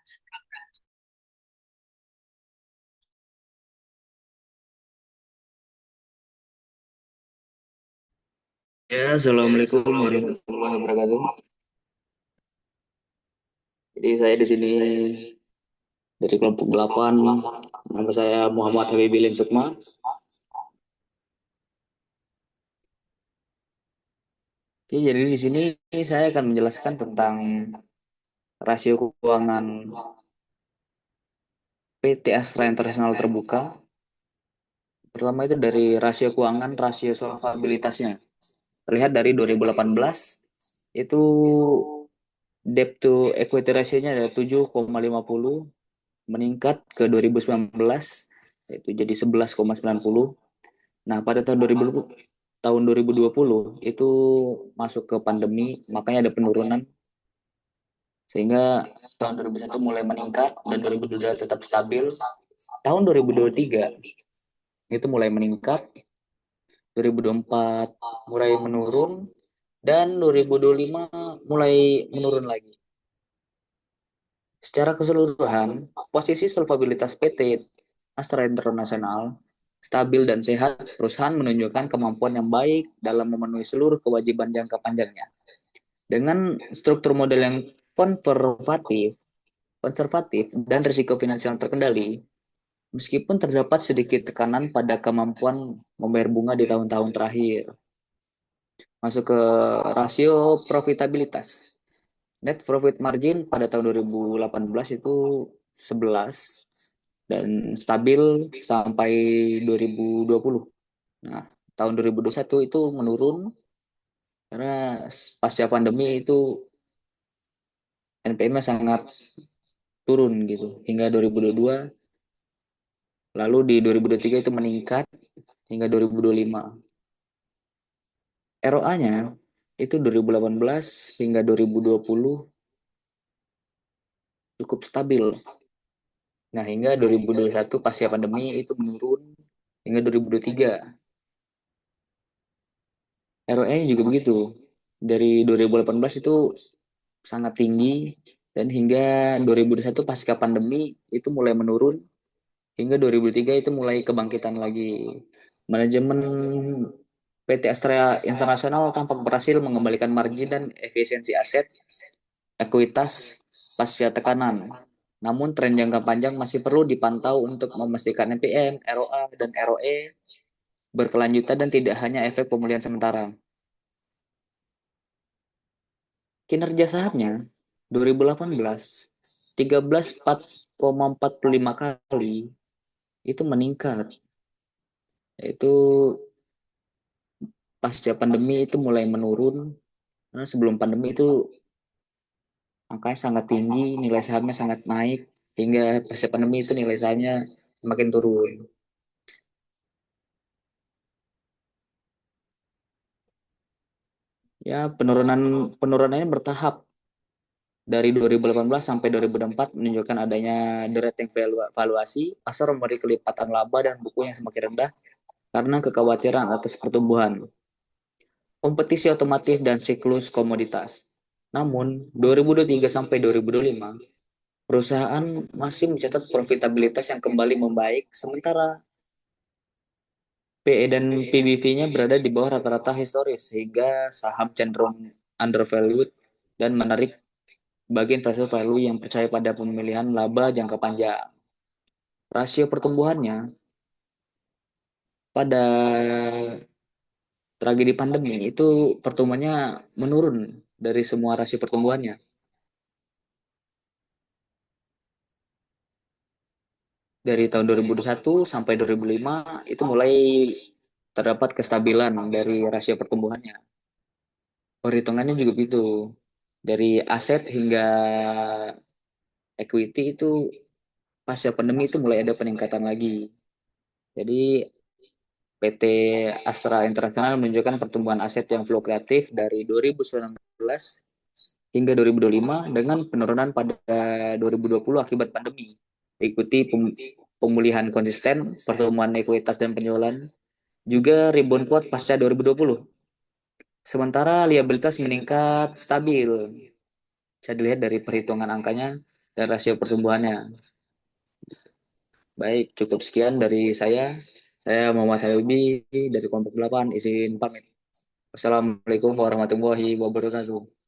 Ya, Assalamualaikum warahmatullahi wabarakatuh. Jadi saya di sini dari kelompok 8. Nama saya Muhammad Habibie Bilin Sukma. Oke, jadi di sini saya akan menjelaskan tentang rasio keuangan PT Astra Internasional Terbuka. Pertama itu dari rasio keuangan, rasio solvabilitasnya. Terlihat dari 2018 itu debt to equity ratio-nya ada 7,50, meningkat ke 2019 yaitu jadi 11,90. Nah, pada tahun 2020 itu masuk ke pandemi, makanya ada penurunan sehingga tahun 2021 mulai meningkat dan 2022 tetap stabil. Tahun 2023 itu mulai meningkat, 2024 mulai menurun dan 2025 mulai menurun lagi. Secara keseluruhan, posisi solvabilitas PT Astra Internasional stabil dan sehat. Perusahaan menunjukkan kemampuan yang baik dalam memenuhi seluruh kewajiban jangka panjangnya. Dengan struktur model yang konservatif, konservatif dan risiko finansial terkendali, meskipun terdapat sedikit tekanan pada kemampuan membayar bunga di tahun-tahun terakhir. Masuk ke rasio profitabilitas. Net profit margin pada tahun 2018 itu 11 dan stabil sampai 2020. Nah, tahun 2021 itu menurun karena pasca pandemi itu NPM-nya sangat turun gitu hingga 2022, lalu di 2023 itu meningkat hingga 2025. ROA-nya itu 2018 hingga 2020 cukup stabil. Nah, hingga 2021 pasca pandemi itu menurun hingga 2023. ROE-nya juga begitu. Dari 2018 itu sangat tinggi dan hingga 2021 pasca pandemi itu mulai menurun hingga 2003 itu mulai kebangkitan lagi. Manajemen PT Astra Internasional tampak berhasil mengembalikan margin dan efisiensi aset ekuitas pasca tekanan. Namun tren jangka panjang masih perlu dipantau untuk memastikan NPM, ROA, dan ROE berkelanjutan dan tidak hanya efek pemulihan sementara. Kinerja sahamnya 2018 13,45 kali itu meningkat. Itu pasca pandemi itu mulai menurun. Karena sebelum pandemi itu angkanya sangat tinggi, nilai sahamnya sangat naik, hingga pasca pandemi itu nilai sahamnya semakin turun. Ya, penurunannya bertahap dari 2018 sampai 2024 menunjukkan adanya derating valuasi, pasar memberi kelipatan laba dan buku yang semakin rendah karena kekhawatiran atas pertumbuhan, kompetisi otomotif dan siklus komoditas. Namun, 2023 sampai 2025, perusahaan masih mencatat profitabilitas yang kembali membaik, sementara PE dan PBV-nya berada di bawah rata-rata historis, sehingga saham cenderung undervalued dan menarik bagi investor value yang percaya pada pemilihan laba jangka panjang. Rasio pertumbuhannya pada tragedi pandemi itu pertumbuhannya menurun dari semua rasio pertumbuhannya. Dari tahun 2021 sampai 2005 itu mulai terdapat kestabilan dari rasio pertumbuhannya. Perhitungannya juga begitu. Dari aset hingga equity itu pasca pandemi itu mulai ada peningkatan lagi. Jadi PT Astra Internasional menunjukkan pertumbuhan aset yang fluktuatif dari 2019 hingga 2025 dengan penurunan pada 2020 akibat pandemi. Diikuti pemulihan konsisten, pertumbuhan ekuitas dan penjualan, juga rebound kuat pasca 2020. Sementara liabilitas meningkat stabil. Bisa dilihat dari perhitungan angkanya, dan rasio pertumbuhannya. Baik, cukup sekian dari saya. Saya Muhammad Hayubi dari kelompok 8, izin pamit. Wassalamualaikum warahmatullahi wabarakatuh.